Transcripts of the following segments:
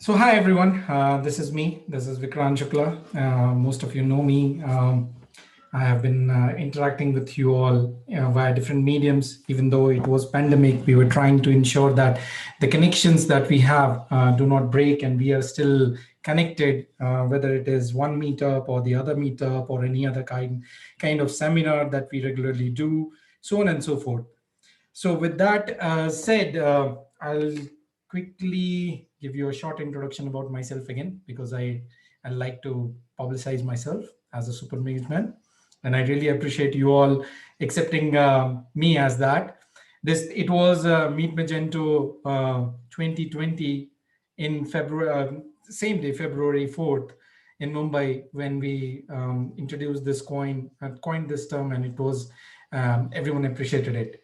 So hi everyone, this is me. This is Vikrant Shukla. Most of you know me. I have been interacting with you all via different mediums. Even though it was pandemic, we were trying to ensure that the connections that we have do not break, and we are still connected. Whether it is one meetup or the other meetup or any other kind of seminar that we regularly do, so on and so forth. So, with that said, I'll quickly give you a short introduction about myself again because I like to publicize myself as a super man, and I really appreciate you all accepting me as that. This it was Meet Magento 2020 in February, same day, February 4th in Mumbai when we introduced this coined this term, and it was everyone appreciated it.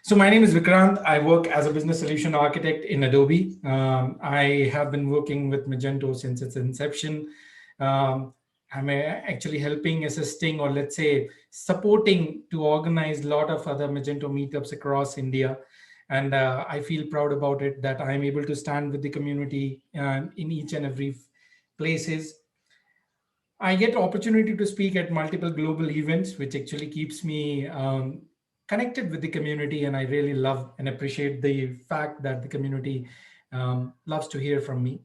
So my name is Vikrant. I work as a business solution architect in Adobe. I have been working with Magento since its inception. I'm actually helping, assisting, or let's say supporting to organize a lot of other Magento meetups across India. And I feel proud about it that I'm able to stand with the community in each and every places. I get opportunity to speak at multiple global events, which actually keeps me connected with the community, and I really love and appreciate the fact that the community loves to hear from me.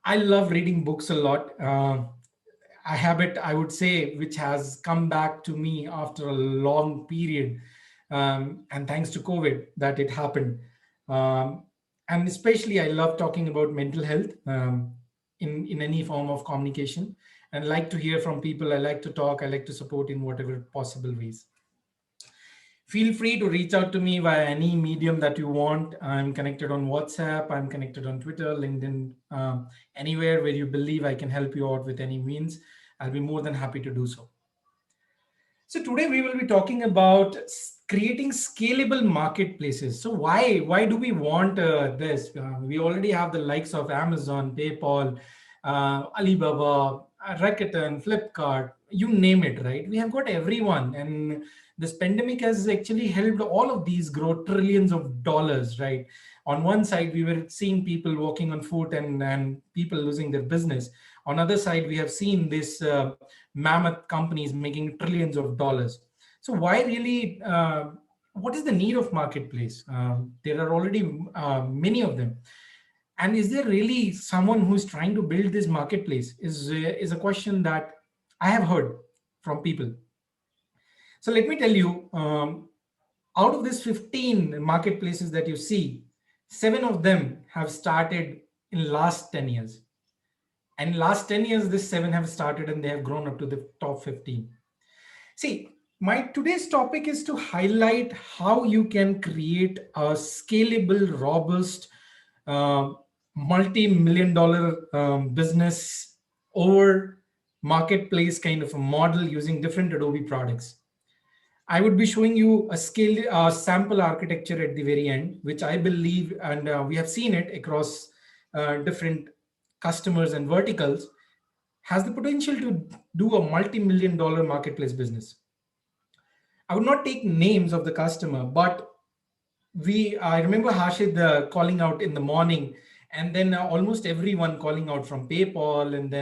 I love reading books a lot. A habit, I would say, which has come back to me after a long period, and thanks to COVID that it happened. Um, and especially, I love talking about mental health in any form of communication, and like to hear from people. I like to talk. I like to support in whatever possible ways. Feel free to reach out to me via any medium that you want. I'm connected on WhatsApp. I'm connected on Twitter, LinkedIn, anywhere where you believe I can help you out with any means. I'll be more than happy to do so. So today we will be talking about creating scalable marketplaces. So why do we want this? We already have the likes of Amazon, PayPal, Alibaba, Rakuten, Flipkart, you name it, right? We have got everyone, and this pandemic has actually helped all of these grow trillions of dollars, right? On one side, we were seeing people walking on foot and people losing their business. On other side, we have seen this mammoth companies making trillions of dollars. So why really? What is the need of marketplace? There are already many of them, and is there really someone who's trying to build this marketplace? Is a question that I have heard from people. So let me tell you, out of these 15 marketplaces that you see, seven of them have started in last 10 years. And in last 10 years, these seven have started and they have grown up to the top 15. See, my today's topic is to highlight how you can create a scalable, robust, uh, multi-million dollar business over marketplace kind of a model using different Adobe products. I would be showing you a scale sample architecture at the very end, which I believe, and we have seen it across different customers and verticals, has the potential to do a multi-million dollar marketplace business. I would not take names of the customer, but I remember Harshid calling out in the morning, and then almost everyone calling out from PayPal, and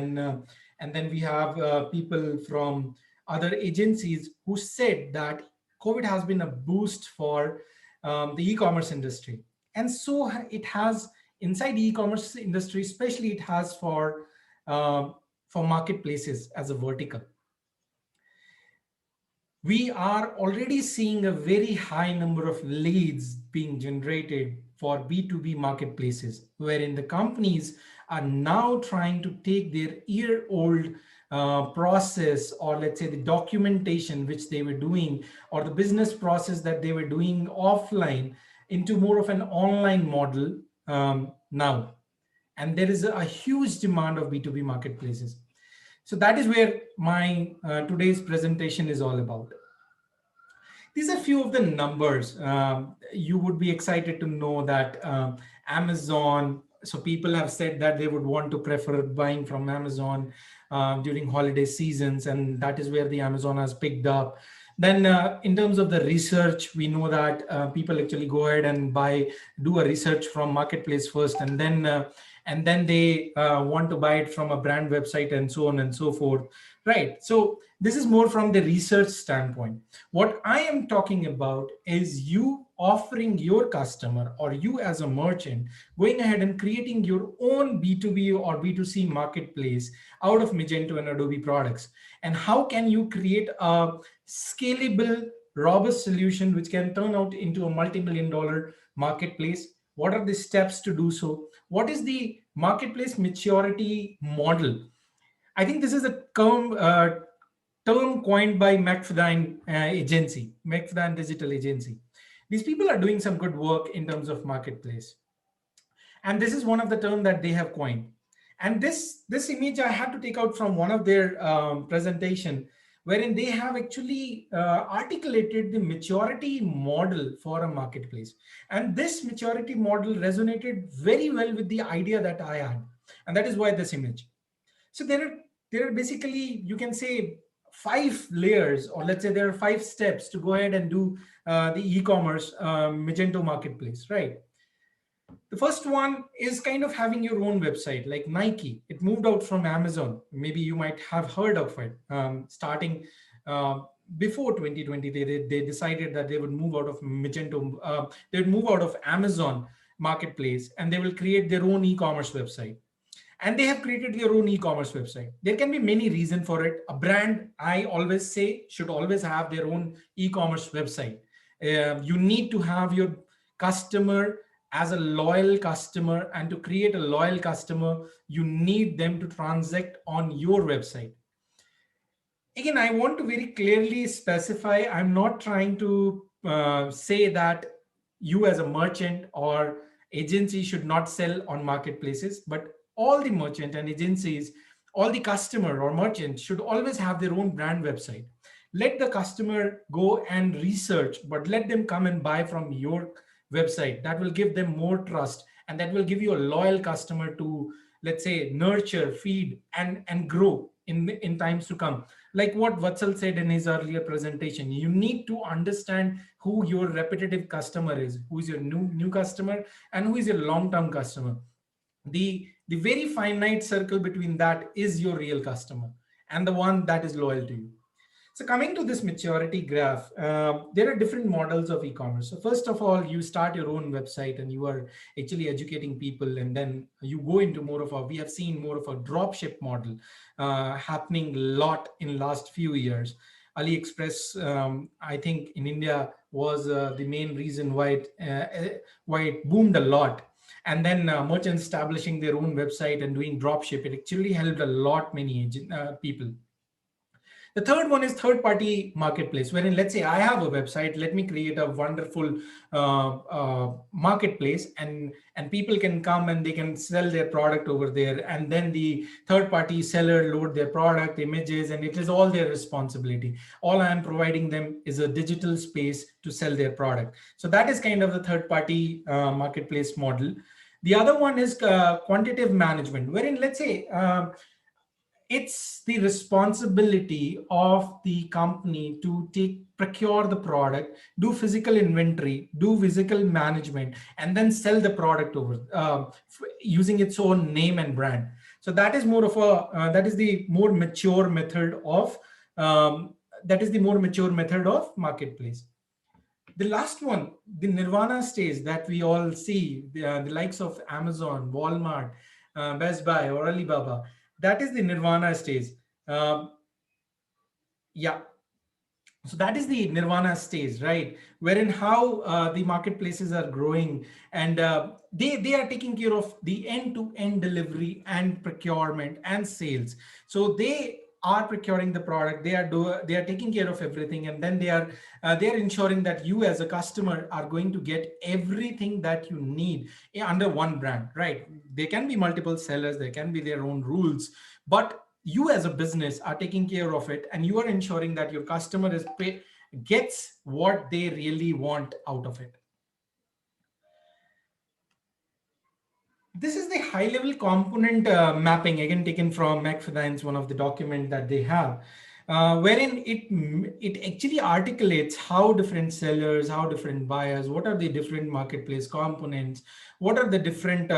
then we have people from other agencies who said that COVID has been a boost for the e-commerce industry, and so it has inside the e-commerce industry, especially it has uh, for marketplaces as a vertical. We are already seeing a very high number of leads being generated for B2B marketplaces, wherein the companies are now trying to take their year-old process, or let's say the documentation which they were doing, or the business process that they were doing offline, into more of an online model now. And there is a huge demand of B2B marketplaces. So that is where my today's presentation is all about. These are few of the numbers. You would be excited to know that Amazon, so people have said that they would want to prefer buying from Amazon during holiday seasons, and that is where the Amazon has picked up. Then in terms of the research, we know that people actually go ahead and do a research from marketplace first, and then they want to buy it from a brand website and so on and so forth, right? So this is more from the research standpoint. What I am talking about is you offering your customer, or you as a merchant going ahead and creating your own B2B or B2C marketplace out of Magento and Adobe products. And how can you create a scalable, robust solution which can turn out into a multi-million dollar marketplace? What are the steps to do so? What is the marketplace maturity model? I think this is a term coined by McFadden Digital Agency. These people are doing some good work in terms of marketplace, and this is one of the terms that they have coined. And this image I had to take out from one of their presentation, wherein they have actually articulated the maturity model for a marketplace. And this maturity model resonated very well with the idea that I had, and that is why this image. So there are basically, you can say, 5 layers, or let's say there are 5 steps to go ahead and do the e-commerce Magento marketplace, right? The first one is kind of having your own website, like Nike. It moved out from Amazon. Maybe you might have heard of it. Starting before 2020, they decided that they would move out of Magento, they would move out of Amazon marketplace, and they will create their own e-commerce website. And they have created their own e-commerce website. There can be many reasons for it. A brand, I always say, should always have their own e-commerce website. You need to have your customer as a loyal customer, and to create a loyal customer, you need them to transact on your website. Again, I want to very clearly specify, I'm not trying to say that you as a merchant or agency should not sell on marketplaces, but all the merchant and agencies, all the customer or merchant should always have their own brand website. Let the customer go and research, but let them come and buy from your website. That will give them more trust, and that will give you a loyal customer to, let's say, nurture, feed, and grow in times to come. Like what Vatsal said in his earlier presentation, you need to understand who your repetitive customer is, who is your new customer, and who is your long-term customer. The very finite circle between that is your real customer, and the one that is loyal to you. So coming to this maturity graph, there are different models of e-commerce. So first of all, you start your own website and you are actually educating people, and then you go into more of a, we have seen more of a dropship model happening a lot in last few years. AliExpress, I think in India was the main reason why it boomed a lot. And then merchants establishing their own website and doing dropship, it actually helped a lot many people. The third one is third party marketplace, wherein let's say I have a website, let me create a wonderful marketplace, and people can come and they can sell their product over there. And then the third party seller load their product images, and it is all their responsibility. All I am providing them is a digital space to sell their product. So that is kind of the third party marketplace model. The other one is quantitative management, wherein let's say it's the responsibility of the company to procure the product, do physical inventory, do physical management, and then sell the product over using its own name and brand. So that is more of a that is the more mature method of marketplace. The last one, the nirvana stage that we all see, the likes of Amazon, Walmart, Best Buy, or Alibaba, that is the nirvana stage. Um, yeah, so that is the nirvana stage, right? Wherein how the marketplaces are growing, and they are taking care of the end-to-end delivery and procurement and sales. So they are procuring the product, they are taking care of everything, and then they are ensuring that you as a customer are going to get everything that you need under one brand, right? There can be multiple sellers, there can be their own rules, but you as a business are taking care of it, and you are ensuring that your customer gets what they really want out of it. This is the high level component mapping, again taken from McFadden's one of the document that they have. wherein it actually articulates how different sellers, how different buyers, what are the different marketplace components, what are the different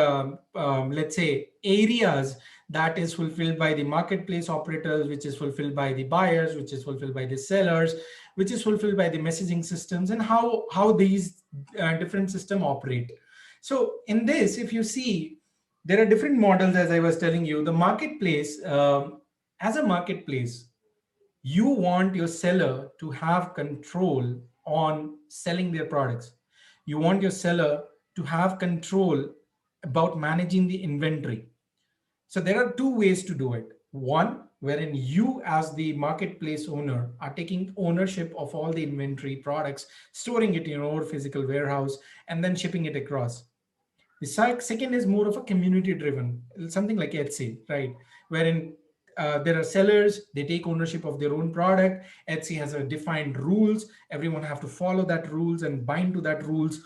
let's say areas that is fulfilled by the marketplace operators, which is fulfilled by the buyers, which is fulfilled by the sellers, which is fulfilled by the messaging systems, and how these different system operate. So in this, if you see, there are different models. As I was telling you, the marketplace, as a marketplace, you want your seller to have control on selling their products. You want your seller to have control about managing the inventory. So there are two ways to do it. One, wherein you as the marketplace owner are taking ownership of all the inventory products, storing it in your physical warehouse, and then shipping it across. The second is more of a community driven, something like Etsy, right? Wherein there are sellers, they take ownership of their own product. Etsy has a defined rules. Everyone have to follow that rules and bind to that rules,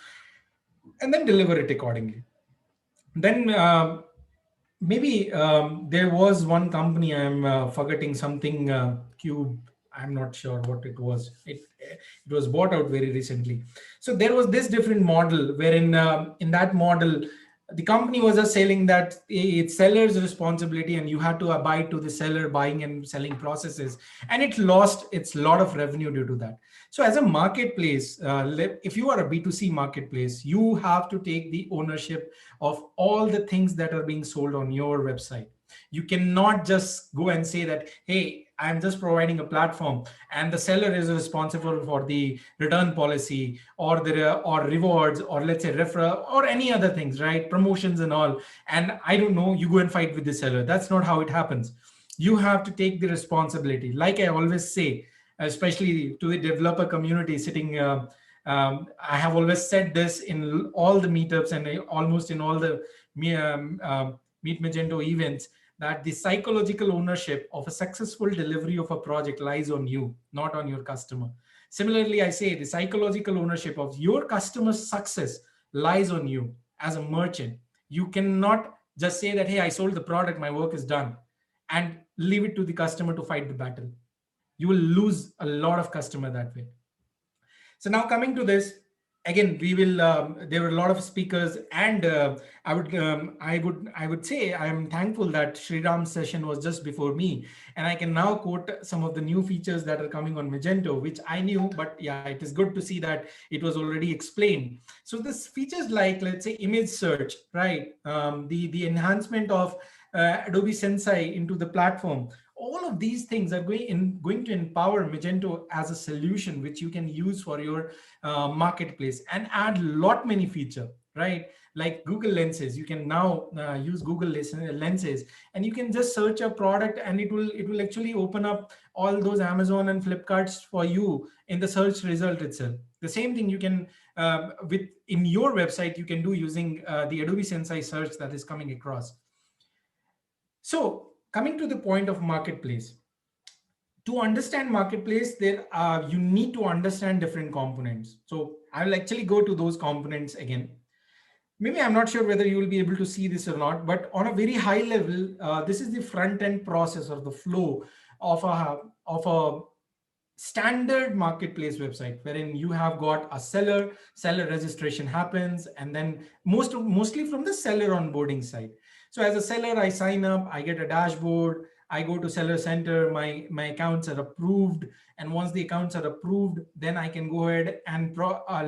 and then deliver it accordingly. Then maybe there was one company, I'm forgetting something, Cube. I'm not sure what it was. It was bought out very recently. So there was this different model wherein in that model the company was just selling that it's seller's responsibility and you had to abide to the seller buying and selling processes, and it lost its lot of revenue due to that. So as a marketplace, if you are a B2C marketplace, you have to take the ownership of all the things that are being sold on your website. You cannot just go and say that, hey, I'm just providing a platform and the seller is responsible for the return policy or the or rewards or let's say referral or any other things, right? Promotions and all. And I don't know, you go and fight with the seller. That's not how it happens. You have to take the responsibility. Like I always say, especially to the developer community sitting, I have always said this in all the meetups and almost in all the Meet Magento events, that the psychological ownership of a successful delivery of a project lies on you, not on your customer. Similarly, I say the psychological ownership of your customer's success lies on you as a merchant. You cannot just say that, hey, I sold the product, my work is done, and leave it to the customer to fight the battle. You will lose a lot of customer that way. So now coming to this, again, we will. There were a lot of speakers, and I would say I am thankful that Sriram's session was just before me, and I can now quote some of the new features that are coming on Magento, which I knew, but yeah, it is good to see that it was already explained. So this features like, let's say, image search, right? The enhancement of Adobe Sensei into the platform. All of these things are going to empower Magento as a solution which you can use for your marketplace and add lot many feature, right? Like Google Lenses, you can now use Google Lenses, and you can just search a product and it will actually open up all those Amazon and Flipkarts for you in the search result itself. The same thing you can with in your website you can do using the Adobe Sensei search that is coming across. So coming to the point of marketplace, to understand marketplace, there you need to understand different components. So I will actually go to those components again. Maybe I'm not sure whether you will be able to see this or not, but on a very high level, this is the front end process or the flow of a standard marketplace website, wherein you have got a seller registration happens, and then mostly from the seller onboarding side. So as a seller, I sign up, I get a dashboard, I go to seller center, my accounts are approved, and once the accounts are approved, then I can go ahead and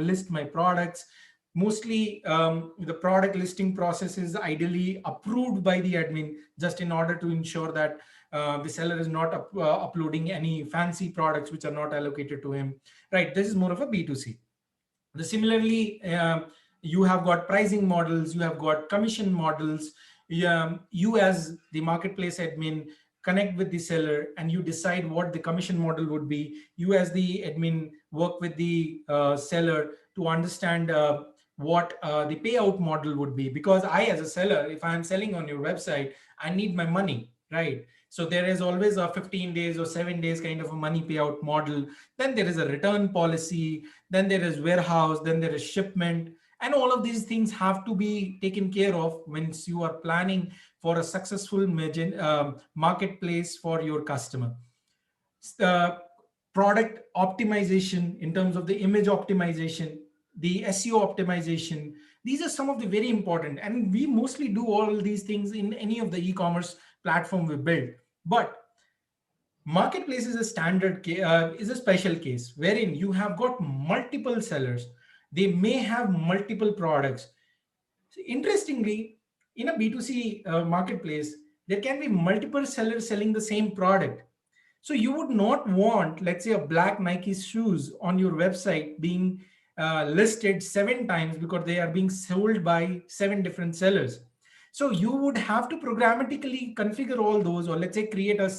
list my products. Mostly the product listing process is ideally approved by the admin, just in order to ensure that the seller is not uploading any fancy products which are not allocated to him, right? This is more of a B2C. Similarly, you have got pricing models, you have got commission models. You as the marketplace admin connect with the seller and you decide what the commission model would be. You as the admin work with the seller to understand what the payout model would be, because I as a seller, if I am selling on your website, I need my money, right? So there is always a 15 days or 7 days kind of a money payout model. Then there is a return policy, then there is warehouse, then there is shipment, and all of these things have to be taken care of once you are planning for a successful marketplace for your customer. The product optimization in terms of the image optimization, the SEO optimization. These are some of the very important, and we mostly do all these things in any of the e-commerce platform we build. But marketplace is a is a special case wherein you have got multiple sellers. They may have multiple products. So interestingly, in a B2C marketplace, there can be multiple sellers selling the same product. So you would not want, let's say, a black Nike shoes on your website being listed 7 times because they are being sold by 7 different sellers. So you would have to programmatically configure all those, or let's say create a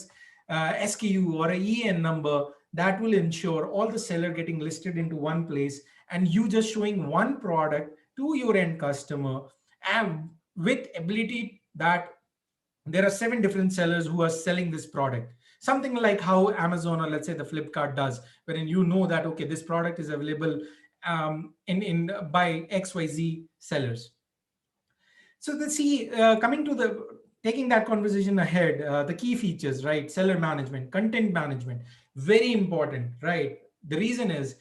SKU or a EN number that will ensure all the seller getting listed into one place and you just showing one product to your end customer, and with ability that there are 7 different sellers who are selling this product, something like how Amazon or let's say the Flipkart does, wherein you know that okay, this product is available in by XYZ sellers. So the see, coming to the taking that conversation ahead, the key features, right? Seller management, content management, very important, right? The reason is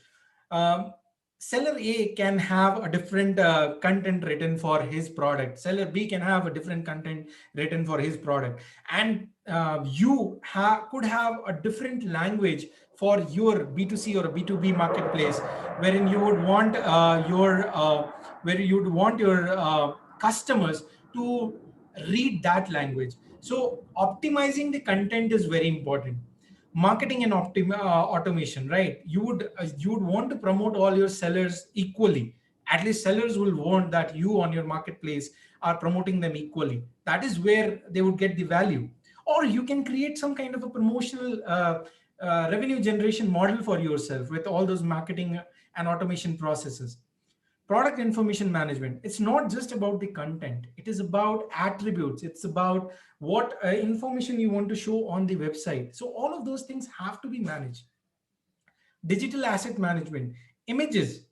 um, seller A can have a different content written for his product. Seller B can have a different content written for his product, and could have a different language for your B2C or a B2B marketplace, wherein you would want where you'd want your customers to read that language. So optimizing the content is very important. Marketing and automation, right? You would want to promote all your sellers equally. At least sellers will want that you on your marketplace are promoting them equally. That is where they would get the value. Or you can create some kind of a promotional revenue generation model for yourself with all those marketing and automation processes. Product information management, it's not just about the content, it is about attributes, it's about what information you want to show on the website. So all of those things have to be managed. Digital asset management, images.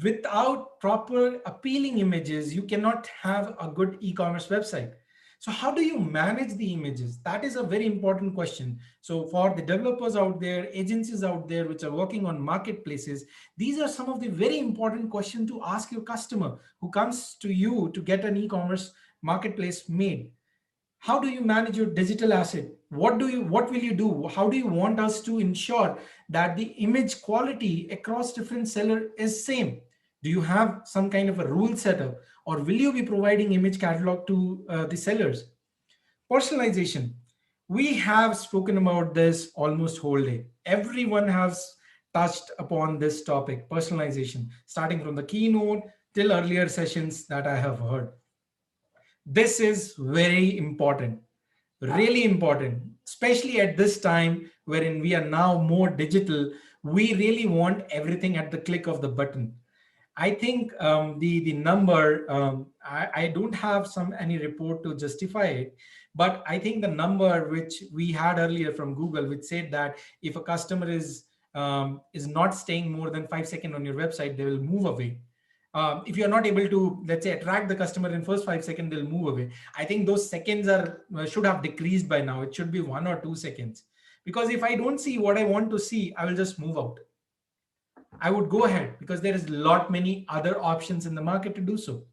Without proper appealing images, you cannot have a good e-commerce website. So how do you manage the images? That is a very important question. So for the developers out there, agencies out there which are working on marketplaces, these are some of the very important questions to ask your customer who comes to you to get an e-commerce marketplace made. How do you manage your digital asset? What will you do? How do you want us to ensure that the image quality across different seller is same? Do you have some kind of a rule setup, or will you be providing image catalog to the sellers? Personalization, we have spoken about this almost whole day. Everyone has touched upon this topic, personalization, starting from the keynote till earlier sessions that I have heard. This is very important, really important, especially at this time wherein we are now more digital. We really want everything at the click of the button. I think the number, I don't have any report to justify it, but I think the number which we had earlier from Google, which said that if a customer is not staying more than 5 seconds on your website, they will move away. If you're not able to, let's say, attract the customer in first 5 seconds, they'll move away. I think those seconds are should have decreased by now. It should be 1 or 2 seconds, because if I don't see what I want to see, I will just move out. I would go ahead because there is a lot many other options in the market to do so.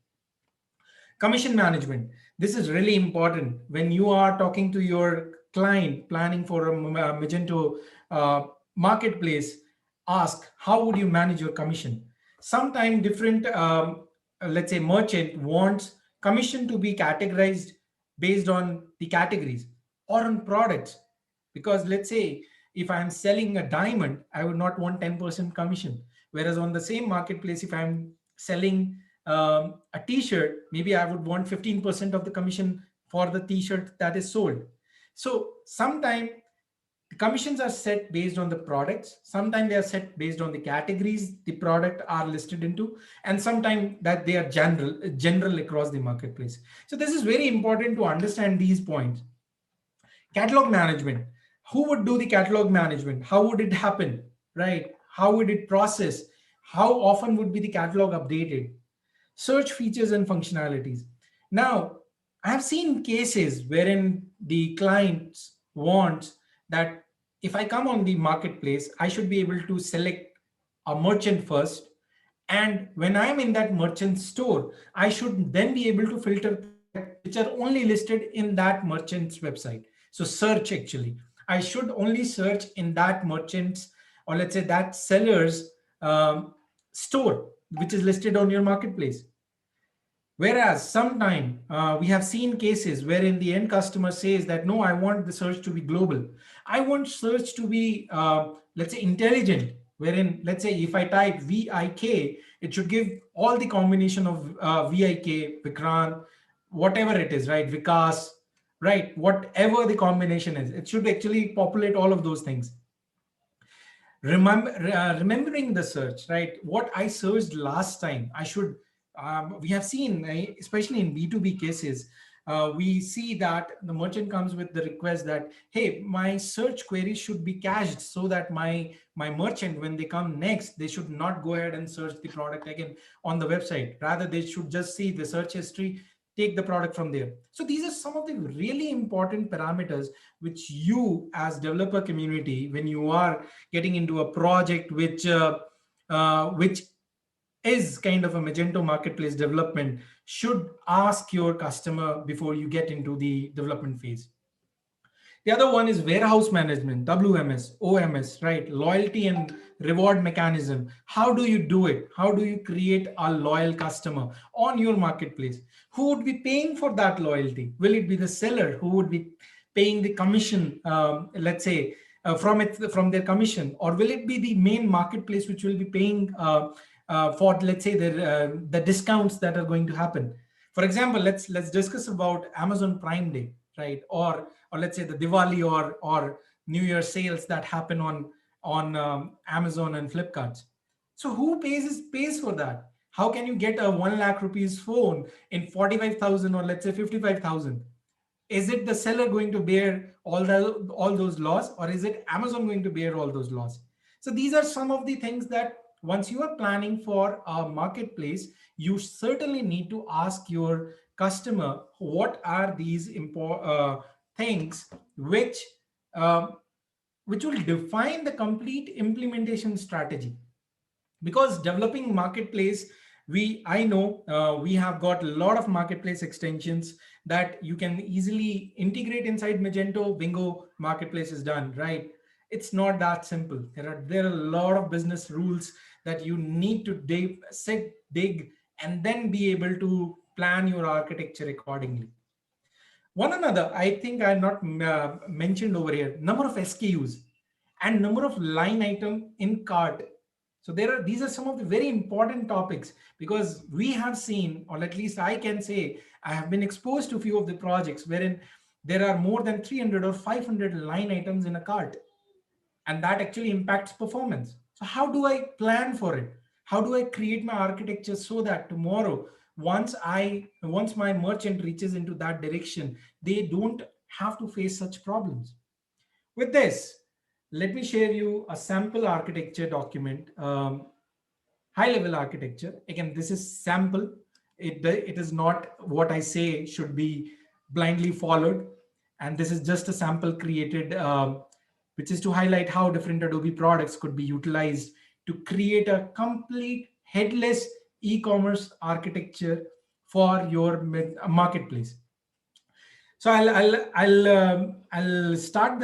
Commission management. This is really important when you are talking to your client planning for a Magento marketplace. Ask, how would you manage your commission? Sometimes different, let's say, merchant wants commission to be categorized based on the categories or on products. Because let's say if I'm selling a diamond, I would not want 10% commission. Whereas on the same marketplace, if I'm selling a t-shirt, maybe I would want 15% of the commission for the t-shirt that is sold. So sometimes the commissions are set based on the products, sometimes they are set based on the categories the product are listed into, and sometimes that they are general across the marketplace. So this is very important to understand these points. Catalog management, who would do the catalog management? How would it happen, right? How would it process? How often would be the catalog updated? Search features and functionalities. Now, I have seen cases wherein the clients want that if I come on the marketplace, I should be able to select a merchant first. And when I'm in that merchant store, I should then be able to filter products which are only listed in that merchant's website. So search actually. I should only search in that merchant's, or let's say that seller's store, which is listed on your marketplace. Whereas sometime we have seen cases wherein the end customer says that no, I want the search to be global. I want search to be, let's say, intelligent. Wherein, let's say, if I type VIK, it should give all the combination of VIK, Vikrant, whatever it is, right? Vikas, right? Whatever the combination is, it should actually populate all of those things. Remembering the search, right? What I searched last time, I should, we have seen, especially in B2B cases, we see that the merchant comes with the request that, hey, my search query should be cached so that my merchant, when they come next, they should not go ahead and search the product again on the website. Rather, they should just see the search history, take the product from there. So these are some of the really important parameters which you as developer community, when you are getting into a project which is kind of a Magento marketplace development, should ask your customer before you get into the development phase. The other one is warehouse management, WMS, OMS, right? Loyalty and reward mechanism. How do you do it? How do you create a loyal customer on your marketplace? Who would be paying for that loyalty? Will it be the seller who would be paying the commission, let's say, from their commission, or will it be the main marketplace which will be paying for, let's say, the discounts that are going to happen? For example, let's discuss about Amazon Prime Day, right? Or let's say the Diwali or New Year sales that happen on Amazon and Flipkarts. So who pays for that? How can you get a 1 lakh rupees phone in 45,000 or let's say 55,000? Is it the seller going to bear all those laws, or is it Amazon going to bear all those laws? So these are some of the things that once you are planning for a marketplace, you certainly need to ask your customer what are these things uh, which will define the complete implementation strategy. Because developing marketplace, I know we have got a lot of marketplace extensions that you can easily integrate inside Magento. Bingo, marketplace is done, right? It's not that simple. There are a lot of business rules that you need to dig and then be able to plan your architecture accordingly. One another, I think I not mentioned over here, number of SKUs and number of line item in cart. So these are some of the very important topics, because we have seen, or at least I can say, I have been exposed to a few of the projects wherein there are more than 300 or 500 line items in a cart, and that actually impacts performance. So how do I plan for it? How do I create my architecture so that tomorrow, once my merchant reaches into that direction, they don't have to face such problems? With this, let me share you a sample architecture document. High level architecture, again, this is sample. It is not what I say should be blindly followed, and this is just a sample created, which is to highlight how different Adobe products could be utilized to create a complete headless e-commerce architecture for your marketplace. So I'll start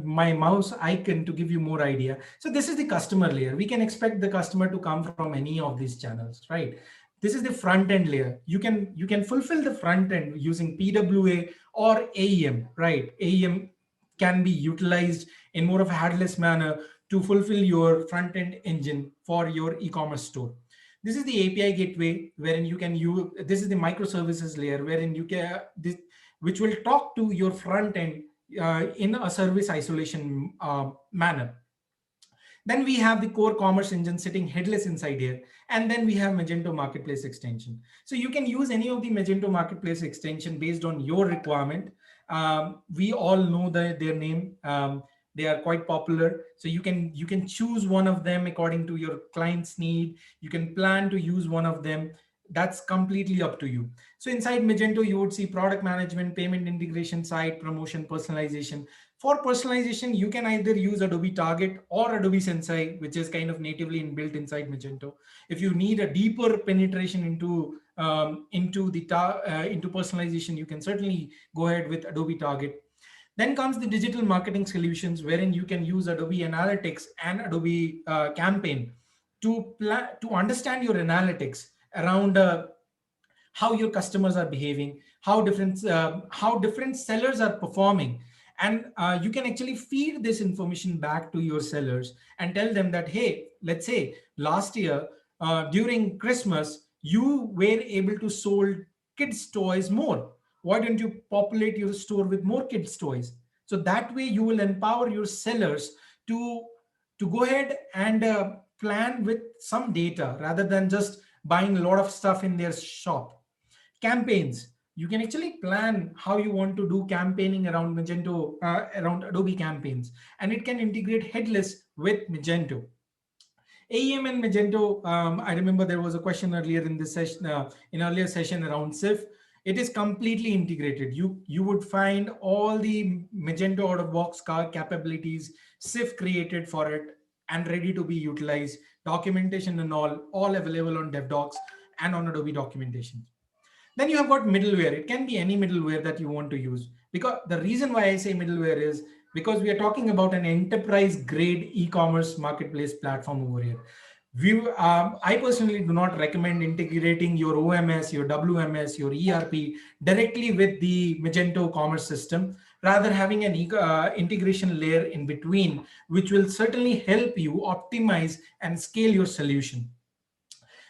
my mouse icon to give you more idea. So this is the customer layer. We can expect the customer to come from any of these channels, right? This is the front end layer. You can fulfill the front end using PWA or AEM, right? AEM can be utilized in more of a headless manner to fulfill your front end engine for your e-commerce store. This is the API gateway wherein you can use. This is the microservices layer wherein you can which will talk to your front end in a service isolation manner. Then we have the core commerce engine sitting headless inside here. And then we have Magento Marketplace extension. So you can use any of the Magento Marketplace extension based on your requirement. We all know their name. They are quite popular. So you can choose one of them according to your client's need. You can plan to use one of them. That's completely up to you. So inside Magento, you would see product management, payment integration, site promotion, personalization, For personalization, you can either use Adobe Target or Adobe Sensei, which is kind of natively inbuilt inside Magento. If you need a deeper penetration into personalization, you can certainly go ahead with Adobe Target. Then comes the digital marketing solutions, wherein you can use Adobe Analytics and Adobe Campaign to understand your analytics around how your customers are behaving, how different sellers are performing, and you can actually feed this information back to your sellers and tell them that, hey, let's say last year during Christmas you were able to sold kids toys more. Why don't you populate your store with more kids toys? So that way you will empower your sellers to go ahead and plan with some data rather than just buying a lot of stuff in their shop. Campaigns, you can actually plan how you want to do campaigning around Magento, around Adobe Campaigns, and it can integrate headless with Magento. AEM and Magento, I remember there was a question earlier in this session, in earlier session around SIF. It is completely integrated. You would find all the Magento out of box capabilities, SIF created for it and ready to be utilized, documentation and all available on DevDocs and on Adobe documentation. Then you have got middleware. It can be any middleware that you want to use. Because the reason why I say middleware is because we are talking about an enterprise grade e-commerce marketplace platform over here. I personally do not recommend integrating your OMS, your WMS, your ERP directly with the Magento commerce system. Rather, having an integration layer in between, which will certainly help you optimize and scale your solution.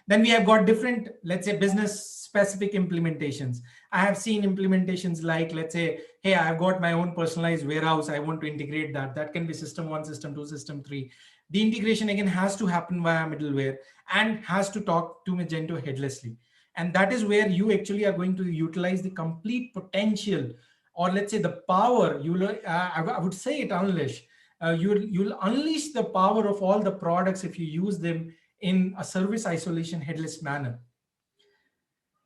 Then we have got different, let's say, business specific implementations. I have seen implementations like, let's say, hey, I've got my own personalized warehouse. I want to integrate that. That can be system 1, system 2, system 3. The integration again has to happen via middleware and has to talk to Magento headlessly. And that is where you actually are going to utilize the complete potential, or let's say the power. I would say it unleash. You'll unleash the power of all the products if you use them in a service isolation headless manner.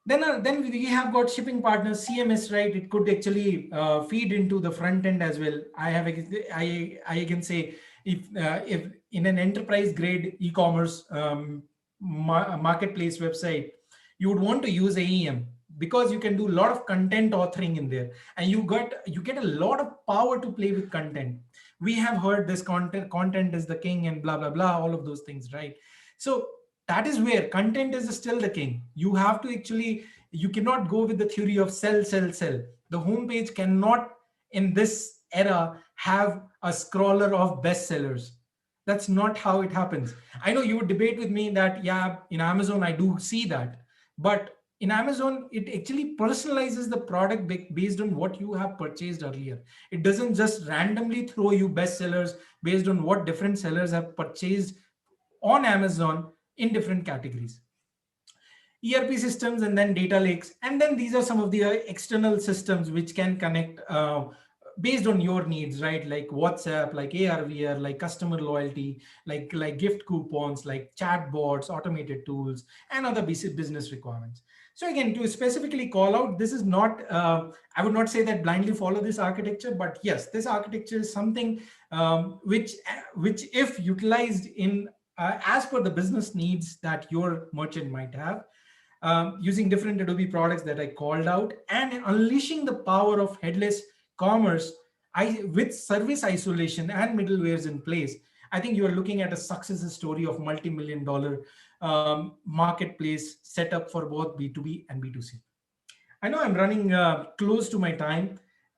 Then we have got shipping partners, CMS, right? It could actually feed into the front end as well. I can say if in an enterprise grade e-commerce marketplace website, you would want to use AEM because you can do a lot of content authoring in there, and you get a lot of power to play with content. We have heard this content is the king and blah blah blah, all of those things, right? So that is where content is still the king. You have to actually, you cannot go with the theory of sell, sell, sell. The homepage cannot in this era have a scroller of bestsellers. That's not how it happens. I know you would debate with me that, yeah, in Amazon, I do see that. But in Amazon, it actually personalizes the product based on what you have purchased earlier. It doesn't just randomly throw you bestsellers based on what different sellers have purchased on Amazon in different categories. ERP systems and then data lakes. And then these are some of the external systems which can connect based on your needs, right? Like WhatsApp, like ARVR, like customer loyalty, like gift coupons, like chatbots, automated tools, and other basic business requirements. So again, to specifically call out, this is not, I would not say that blindly follow this architecture, but yes, this architecture is something which if utilized in as per the business needs that your merchant might have, using different Adobe products that I called out, and unleashing the power of headless commerce with service isolation and middlewares in place, I think you are looking at a success story of multi-million dollar marketplace setup for both B2B and B2C. I know I'm running close to my time,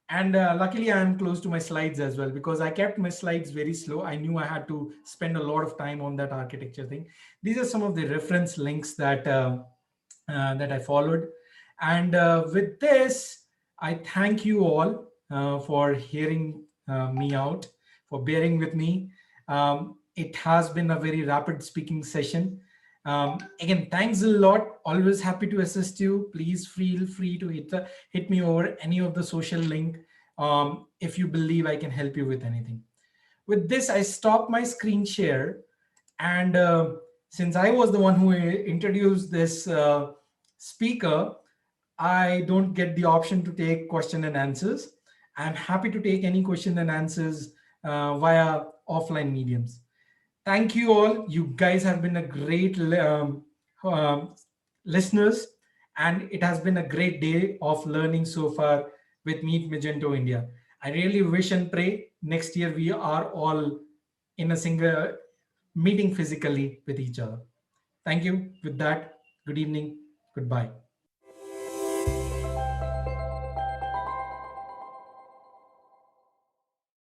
and luckily I'm close to my slides as well, because I kept my slides very slow. I knew I had to spend a lot of time on that architecture thing. These are some of the reference links that that I followed. And with this, I thank you all for hearing me out, for bearing with me. It has been a very rapid speaking session. Again, thanks a lot. Always happy to assist you. Please feel free to hit me over any of the social link if you believe I can help you with anything. With this, I stop my screen share. And since I was the one who introduced this speaker, I don't get the option to take question and answers. I'm happy to take any question and answers via offline mediums. Thank you all. You guys have been a great um, listeners, and it has been a great day of learning so far with Meet Magento India. I really wish and pray next year we are all in a single meeting physically with each other. Thank you. With that, good evening. Goodbye.